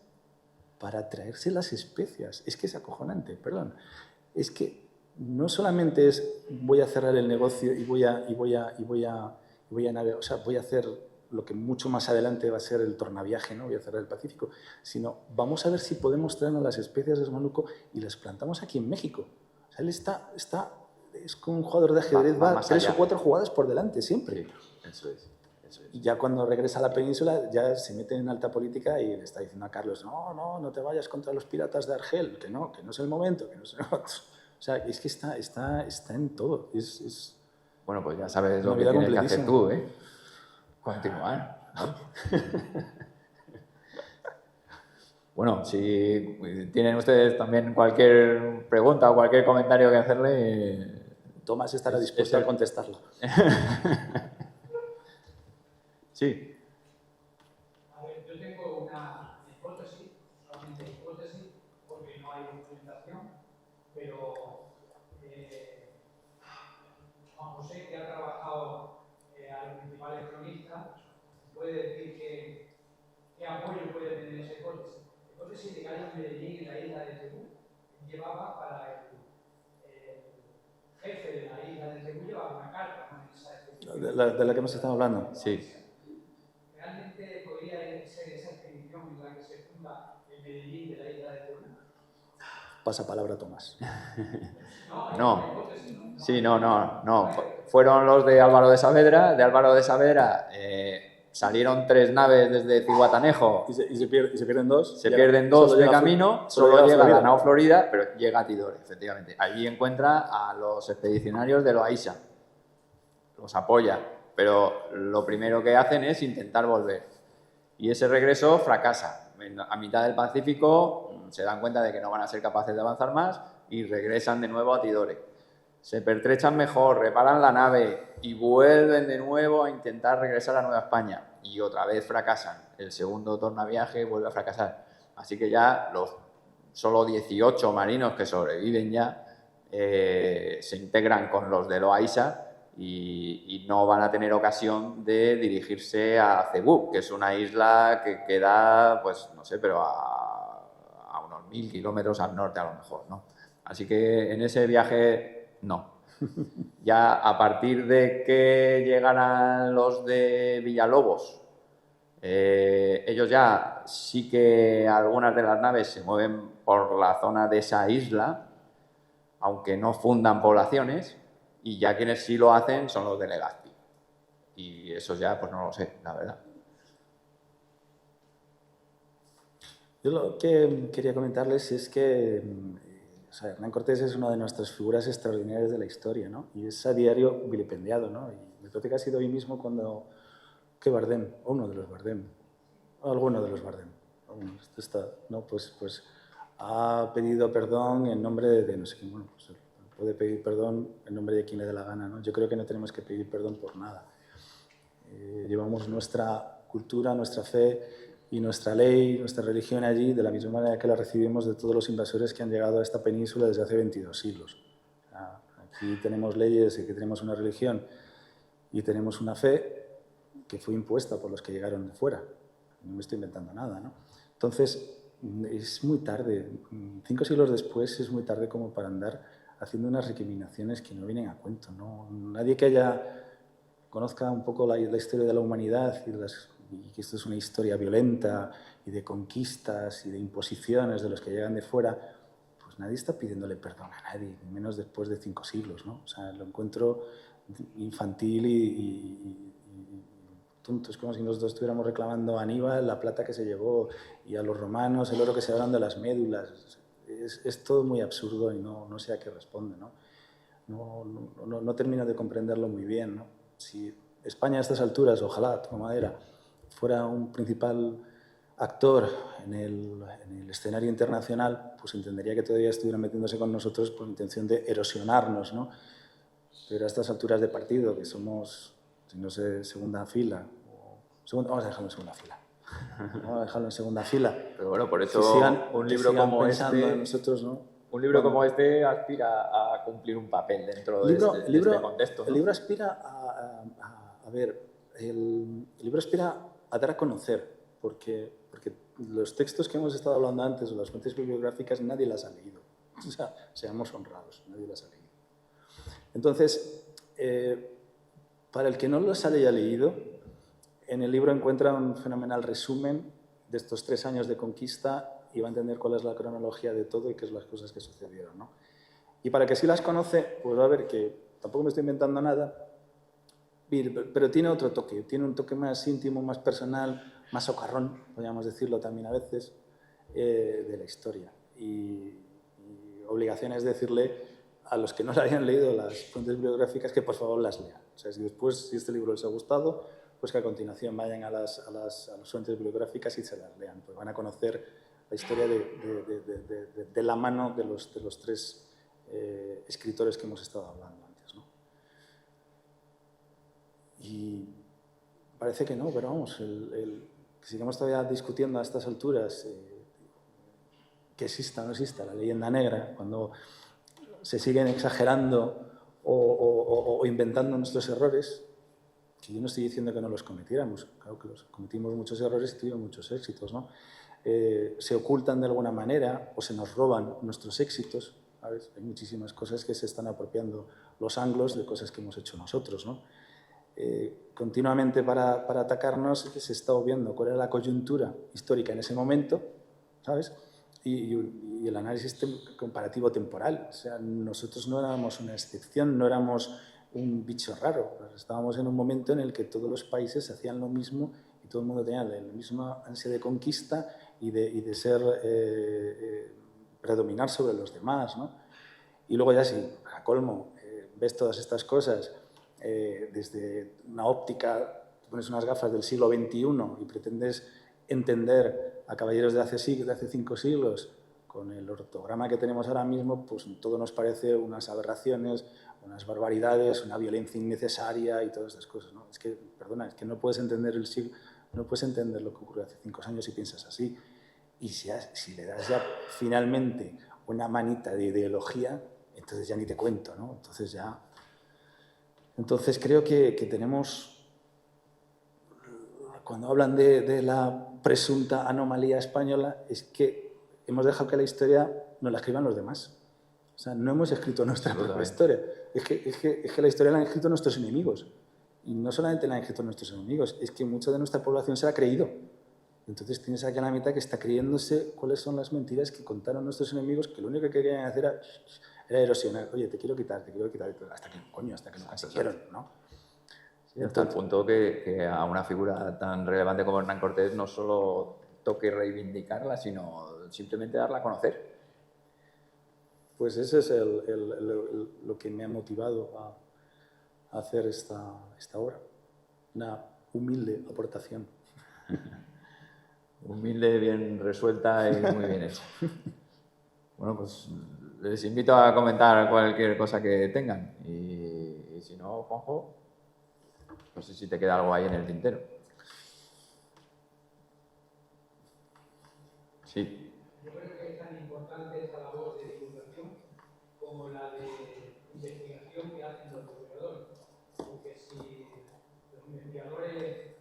para traerse las especias. Es que es acojonante, perdón. Es que no solamente es voy a cerrar el negocio y voy a navegar, o sea, voy a hacer lo que mucho más adelante va a ser el tornaviaje, ¿no? Voy a cerrar el Pacífico, sino vamos a ver si podemos traernos las especias de Maluco y las plantamos aquí en México. O sea, él es como un jugador de ajedrez, va 3 o 4 jugadas por delante siempre. Sí, eso es. Y ya cuando regresa a la península ya se mete en alta política y le está diciendo a Carlos, no te vayas contra los piratas de Argel, que no es el momento, que no es el otro. O sea, es que está en todo. Bueno, pues ya sabes lo que tienes que hacer tú, ¿eh? Continuar, ¿no? Bueno, si tienen ustedes también cualquier pregunta o cualquier comentario que hacerle... Tomás estará dispuesto a contestarlo. Sí. A ver, yo tengo una hipótesis, solamente hipótesis, porque no hay documentación, pero Juan José, que ha trabajado a los principales cronistas, puede decir qué apoyo puede tener esa hipótesis. La hipótesis de que hay en Medellín, en la isla de Cebú, llevaba para el jefe de la isla de Cebú, llevaba una carta con esa expedición. De la que hemos estado hablando. Sí. ¿Realmente podría ser esa expedición en la que se funda el Medellín de la isla de Cebú? Pasa palabra, Tomás. No. Sí, no. Fueron los de Álvaro de Saavedra. De Álvaro de Saavedra salieron 3 naves desde Zihuatanejo. ¿Y se pierden 2? Se pierden 2 de camino, solo llega a la nao Florida, pero llega a Tidore, efectivamente. Allí encuentra a los expedicionarios de Loaiza. Los apoya, pero lo primero que hacen es intentar volver. Y ese regreso fracasa. A mitad del Pacífico se dan cuenta de que no van a ser capaces de avanzar más y regresan de nuevo a Tidore. Se pertrechan mejor, reparan la nave y vuelven de nuevo a intentar regresar a Nueva España. Y otra vez fracasan. El segundo tornaviaje vuelve a fracasar. Así que ya los solo 18 marinos que sobreviven ya se integran con los de Loaiza y no van a tener ocasión de dirigirse a Cebú, que es una isla que queda, pues no sé, pero a unos 1000 kilómetros al norte a lo mejor, ¿no? Así que en ese viaje no. Ya a partir de que llegaran los de Villalobos, ellos ya sí que algunas de las naves se mueven por la zona de esa isla, aunque no fundan poblaciones, y ya quienes sí lo hacen son los de Legazpi. Y eso ya pues no lo sé, la verdad. Yo lo que quería comentarles es que Hernán Cortés es una de nuestras figuras extraordinarias de la historia, ¿no? Y es a diario vilipendiado, ¿no? Y me parece que ha sido hoy mismo cuando que Bardem, o uno de los Bardem, o alguno de los Bardem, ¿no? Pues ha pedido perdón en nombre de no sé quién, bueno, pues puede pedir perdón en nombre de quien le dé la gana, ¿no? Yo creo que no tenemos que pedir perdón por nada. Llevamos nuestra cultura, nuestra fe y nuestra ley, nuestra religión allí, de la misma manera que la recibimos de todos los invasores que han llegado a esta península desde hace 22 siglos. O sea, aquí tenemos leyes y que tenemos una religión y tenemos una fe que fue impuesta por los que llegaron de fuera. No me estoy inventando nada, ¿no? Entonces, es muy tarde. 5 siglos después es muy tarde como para andar haciendo unas recriminaciones que no vienen a cuento, ¿no? Nadie que conozca un poco la historia de la humanidad y que esto es una historia violenta y de conquistas y de imposiciones de los que llegan de fuera, pues nadie está pidiéndole perdón a nadie, menos después de 5 siglos, ¿no? O sea, lo encuentro infantil y tonto. Es como si nosotros estuviéramos reclamando a Aníbal la plata que se llevó y a los romanos el oro que se hablan de las médulas. Es todo muy absurdo y no sé a qué responde, ¿no? No termino de comprenderlo muy bien, ¿no? Si España a estas alturas, ojalá, tomo madera, fuera un principal actor en el escenario internacional, pues entendería que todavía estuvieran metiéndose con nosotros por intención de erosionarnos, ¿no? Pero a estas alturas de partido, que somos, no sé, segunda fila, vamos a dejarlo en segunda fila. Vamos a dejarlo en segunda fila. Pero bueno, por eso un libro como este, nosotros, ¿no? Un libro como este aspira a cumplir un papel dentro de este contexto, ¿no? El libro aspira el libro aspira a dar a conocer, porque los textos que hemos estado hablando antes, o las fuentes bibliográficas, nadie las ha leído. O sea, seamos honrados, nadie las ha leído. Entonces, para el que no los haya leído, en el libro encuentra un fenomenal resumen de estos 3 años de conquista y va a entender cuál es la cronología de todo y qué son las cosas que sucedieron, ¿no? Y para que sí las conoce, pues va a ver que tampoco me estoy inventando nada, pero tiene otro toque, tiene un toque más íntimo, más personal, más socarrón, podríamos decirlo también a veces, de la historia. Y obligación es decirle a los que no la hayan leído las fuentes bibliográficas que por favor las lean. O sea, si este libro les ha gustado, pues que a continuación vayan a las fuentes bibliográficas y se las lean. Pues van a conocer la historia de la mano de los 3 escritores que hemos estado hablando antes, ¿no? Y parece que no, pero vamos, que sigamos todavía discutiendo a estas alturas que exista o no exista la leyenda negra, cuando se siguen exagerando o inventando nuestros errores, que yo no estoy diciendo que no los cometiéramos, claro que los cometimos muchos errores y tuvimos muchos éxitos, ¿no? Se ocultan de alguna manera o se nos roban nuestros éxitos, ¿sabes? Hay muchísimas cosas que se están apropiando los anglos de cosas que hemos hecho nosotros, ¿no? Continuamente para atacarnos se está obviando cuál era la coyuntura histórica en ese momento, ¿sabes? y el análisis comparativo temporal. O sea, nosotros no éramos una excepción, no éramos un bicho raro. Estábamos en un momento en el que todos los países hacían lo mismo y todo el mundo tenía la misma ansia de conquista y de ser, predominar sobre los demás, ¿no? Y luego ya si, a colmo, ves todas estas cosas desde una óptica, te pones unas gafas del siglo XXI y pretendes entender a caballeros de hace 5 siglos con el ortograma que tenemos ahora mismo, pues todo nos parece unas aberraciones, unas barbaridades, una violencia innecesaria y todas estas cosas, ¿no? Es que, perdona, es que no puedes entender el siglo, no puedes entender lo que ocurrió hace 5 años si piensas así. Y si le das ya finalmente una manita de ideología, entonces ya ni te cuento, ¿no? Entonces creo que tenemos, cuando hablan de la presunta anomalía española, es que hemos dejado que la historia nos la escriban los demás. O sea, no hemos escrito nuestra propia historia. Es que la historia la han escrito nuestros enemigos. Y no solamente la han escrito nuestros enemigos, es que mucha de nuestra población se la ha creído. Entonces tienes aquí a la mitad que está creyéndose cuáles son las mentiras que contaron nuestros enemigos, que lo único que querían hacer era erosionar. Oye, te quiero quitar, hasta que lo consiguieron, ¿no? Sí, hasta el punto que a una figura tan relevante como Hernán Cortés no solo toque reivindicarla, sino simplemente darla a conocer. Pues ese es lo que me ha motivado a hacer esta obra. Una humilde aportación. Humilde, bien resuelta y muy bien hecha. Bueno, pues les invito a comentar cualquier cosa que tengan. Y si no, Juanjo, no sé si te queda algo ahí en el tintero. Sí. Yo creo que es tan importante esta labor de divulgación como la de investigación que hacen los investigadores. Porque si los investigadores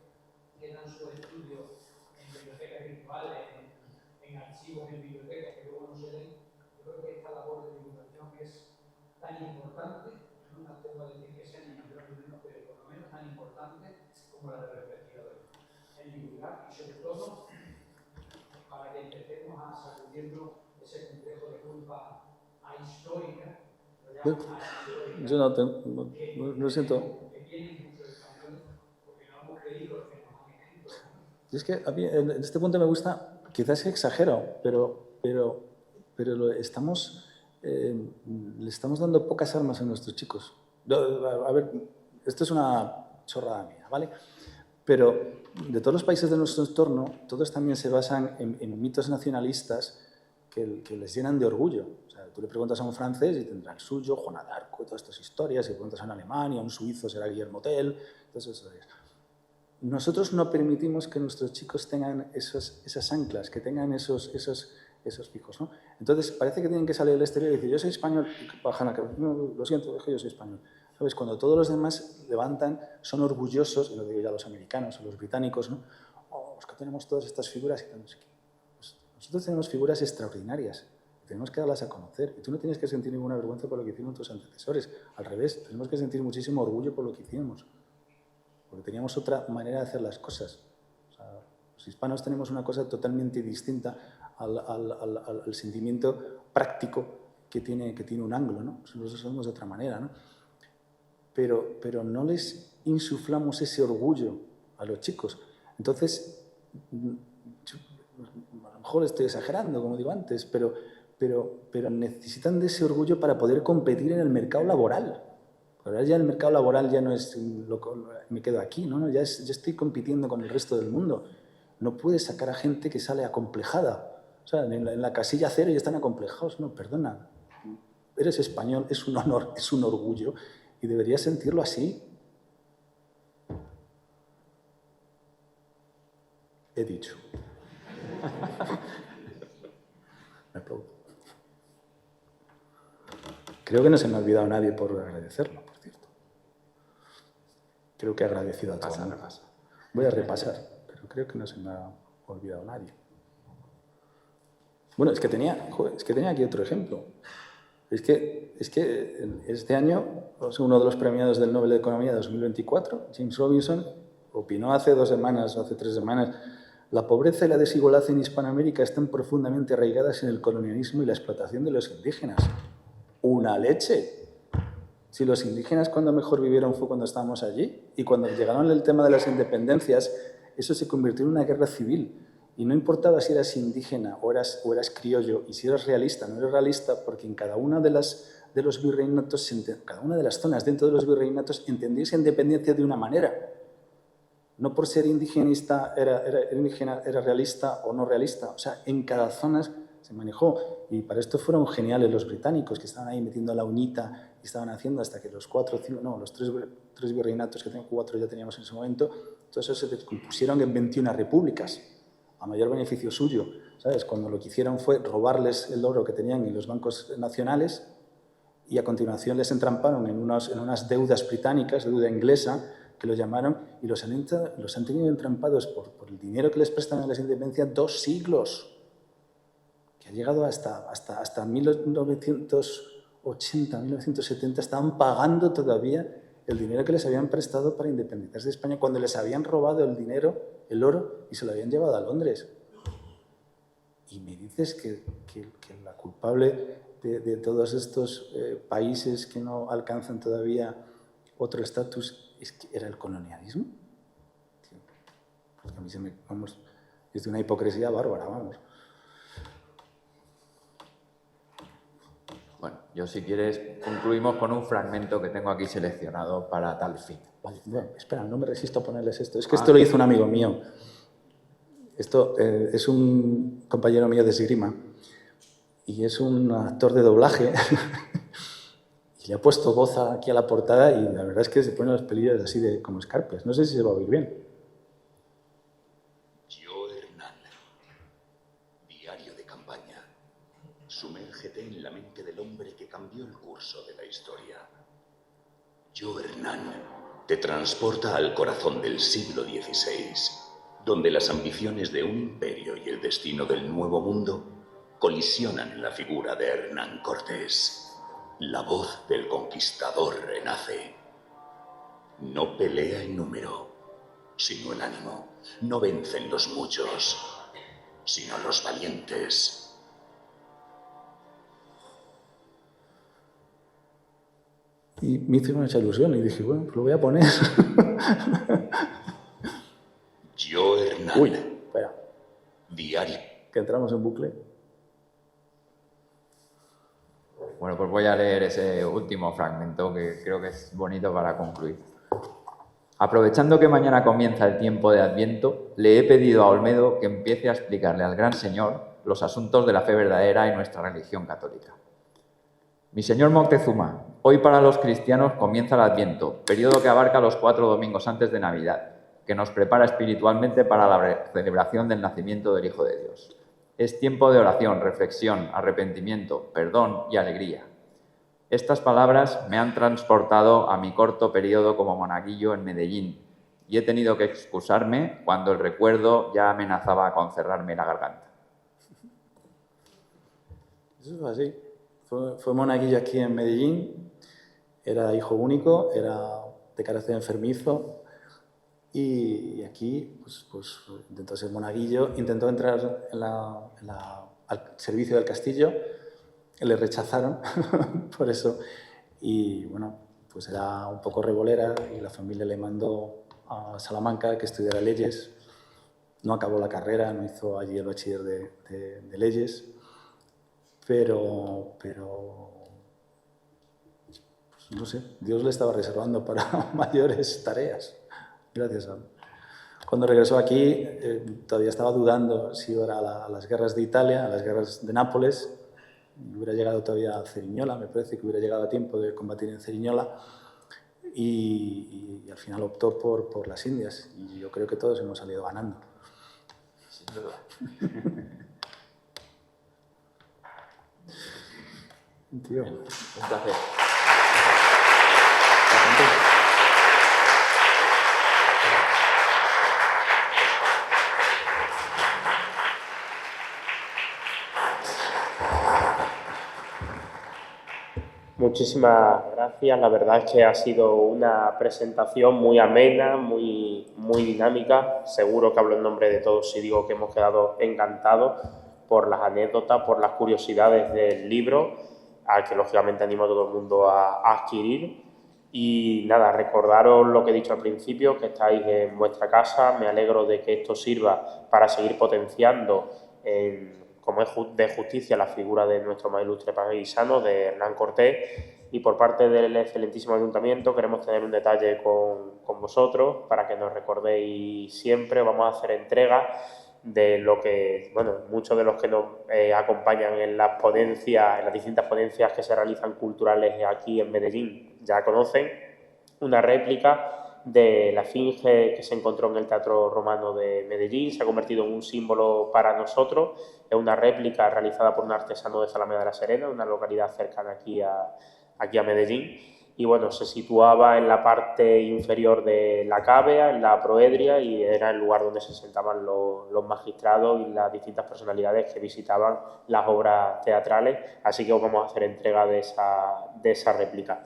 quedan su estudio en bibliotecas virtuales, en archivos en bibliotecas que luego no se leen, yo creo que esta labor de divulgación es tan importante, no me atrevo a decir que sea ni mayor ni menos, pero por lo menos tan importante como la de los investigadores. En divulgar y sobre todo para que empecemos a sacudirnos ese complejo de culpa ahistórica, yo no siento. que tienen muchos españoles porque no hemos creído lo que nos han escrito. Y es que a mí, en este punto me gusta, quizás exagero, pero le estamos dando pocas armas a nuestros chicos. A ver, esto es una chorrada mía, ¿vale? Pero de todos los países de nuestro entorno, todos también se basan en mitos nacionalistas que les llenan de orgullo. O sea, tú le preguntas a un francés y tendrá el suyo, Juana d'Arco, todas estas historias. Si le preguntas a un alemán y a un suizo será Guillermo Tell, todas esas historias. Nosotros no permitimos que nuestros chicos tengan esas anclas, que tengan esos fijos, ¿no? Entonces, parece que tienen que salir del exterior y decir, yo soy español, bajan la cabeza, no, lo siento, es que yo soy español. ¿Sabes? Cuando todos los demás levantan, son orgullosos, y lo digo ya los americanos o los británicos, ¿no? Oh, es que tenemos todas estas figuras y tal, no sé qué. Pues nosotros tenemos figuras extraordinarias, tenemos que darlas a conocer. Y tú no tienes que sentir ninguna vergüenza por lo que hicieron tus antecesores. Al revés, tenemos que sentir muchísimo orgullo por lo que hicimos. Porque teníamos otra manera de hacer las cosas. O sea, los hispanos tenemos una cosa totalmente distinta al sentimiento práctico que tiene un anglo, ¿no? Nosotros somos de otra manera, ¿no? Pero no les insuflamos ese orgullo a los chicos. Entonces, a lo mejor estoy exagerando, como digo antes, pero necesitan de ese orgullo para poder competir en el mercado laboral. Ahora ya el mercado laboral ya no es me quedo aquí, ¿no? Ya estoy compitiendo con el resto del mundo. No puedes sacar a gente que sale acomplejada. O sea, en la casilla cero ya están acomplejados. No, perdona. Eres español, es un honor, es un orgullo. Y deberías sentirlo así. He dicho. Me aplaudo. Creo que no se me ha olvidado a nadie por agradecerlo, por cierto. Creo que he agradecido a todos. Voy a repasar, pero creo que no se me ha olvidado a nadie. Bueno, es que tenía aquí otro ejemplo. Es que este año, uno de los premiados del Nobel de Economía de 2024, James Robinson, opinó hace 2 semanas o hace 3 semanas La pobreza y la desigualdad en Hispanoamérica están profundamente arraigadas en el colonialismo y la explotación de los indígenas. ¡Una leche! Si los indígenas cuando mejor vivieron fue cuando estábamos allí, y cuando llegaron el tema de las independencias, eso se convirtió en una guerra civil. Y no importaba si eras indígena o eras criollo, y si eras realista o no eras realista, porque en cada una de los virreinatos, cada una de las zonas dentro de los virreinatos entendía esa independencia de una manera. No por ser indigenista era realista o no realista. O sea, en cada zona se manejó. Y para esto fueron geniales los británicos, que estaban ahí metiendo la uñita y estaban haciendo hasta que los tres virreinatos, que tengo 4 ya teníamos en ese momento, todos esos se descompusieron en 21 repúblicas, a mayor beneficio suyo. ¿Sabes? Cuando lo que hicieron fue robarles el oro que tenían en los bancos nacionales y a continuación les entramparon en unas deudas británicas, deuda inglesa, que lo llamaron, y los han tenido entrampados por el dinero que les prestan a las independencias 2 siglos, que ha llegado hasta 1980, 1970, estaban pagando todavía el dinero que les habían prestado para independizarse de España, cuando les habían robado el dinero, el oro, y se lo habían llevado a Londres. Y me dices que la culpable de todos estos países que no alcanzan todavía otro estatus es que era el colonialismo. Porque a mí es de una hipocresía bárbara, vamos. Bueno, yo si quieres concluimos con un fragmento que tengo aquí seleccionado para tal fin. Vale, bueno, espera, no me resisto a ponerles esto. Es que esto lo hizo un amigo mío. Esto es un compañero mío de esgrima y es un actor de doblaje. Le ha puesto voz aquí a la portada y la verdad es que se ponen los pelillos así como escarpias. No sé si se va a oír bien. Yo, Hernán, diario de campaña. Sumérgete en la mente del hombre que cambió el curso de la historia. Yo, Hernán, te transporta al corazón del siglo XVI, donde las ambiciones de un imperio y el destino del nuevo mundo colisionan en la figura de Hernán Cortés. La voz del conquistador renace. No pelea en número, sino en ánimo. No vencen los muchos, sino los valientes. Y me hizo mucha ilusión y dije, bueno, pues lo voy a poner. Yo, Hernán. Uy, espera. Diario. Que entramos en bucle. Bueno, pues voy a leer ese último fragmento que creo que es bonito para concluir. Aprovechando que mañana comienza el tiempo de Adviento, le he pedido a Olmedo que empiece a explicarle al Gran Señor los asuntos de la fe verdadera y nuestra religión católica. Mi señor Moctezuma, hoy para los cristianos comienza el Adviento, periodo que abarca los 4 domingos antes de Navidad, que nos prepara espiritualmente para la celebración del nacimiento del Hijo de Dios. Es tiempo de oración, reflexión, arrepentimiento, perdón y alegría. Estas palabras me han transportado a mi corto periodo como monaguillo en Medellín y he tenido que excusarme cuando el recuerdo ya amenazaba con cerrarme la garganta. Eso fue así. Fue monaguillo aquí en Medellín, era hijo único, era de carácter enfermizo y aquí pues intentó ser monaguillo, intentó entrar al servicio del castillo, le rechazaron por eso y bueno, pues era un poco revolera y la familia le mandó a Salamanca que estudiara leyes. No acabó la carrera, no hizo allí el bachiller de leyes, pero pues no sé, Dios le estaba reservando para mayores tareas. Gracias a él. Cuando regresó aquí, todavía estaba dudando si iba a las guerras de Italia, a las guerras de Nápoles. Hubiera llegado todavía a Ceriñola, me parece que hubiera llegado a tiempo de combatir en Ceriñola. Y al final optó por las Indias. Y yo creo que todos hemos salido ganando. Sin duda. Tío. Un placer. Muchísimas gracias. La verdad es que ha sido una presentación muy amena, muy dinámica. Seguro que hablo en nombre de todos si digo que hemos quedado encantados por las anécdotas, por las curiosidades del libro, al que lógicamente animo a todo el mundo a adquirir. Y nada, recordaros lo que he dicho al principio, que estáis en vuestra casa. Me alegro de que esto sirva para seguir potenciando, como es de justicia, la figura de nuestro más ilustre paisano, de Hernán Cortés. Y por parte del excelentísimo Ayuntamiento queremos tener un detalle con vosotros para que nos recordéis siempre. Vamos a hacer entrega de lo que, bueno, muchos de los que nos acompañan en las ponencias, en las distintas ponencias que se realizan culturales aquí en Medellín, ya conocen, una réplica de la esfinge que se encontró en el Teatro Romano de Medellín. Se ha convertido en un símbolo para nosotros. Es una réplica realizada por un artesano de Zalamea de la Serena, una localidad cercana aquí a Medellín. Y bueno, se situaba en la parte inferior de la cávea, en la proedria, y era el lugar donde se sentaban los magistrados y las distintas personalidades que visitaban las obras teatrales. Así que os vamos a hacer entrega de esa réplica.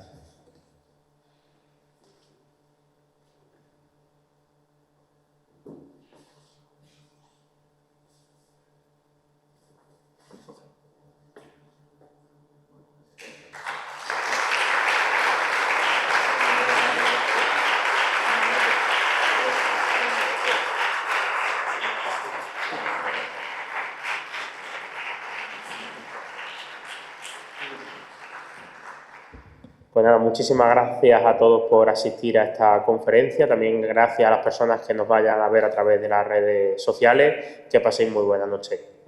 Pues nada, muchísimas gracias a todos por asistir a esta conferencia. También gracias a las personas que nos vayan a ver a través de las redes sociales. Que paséis muy buena noche.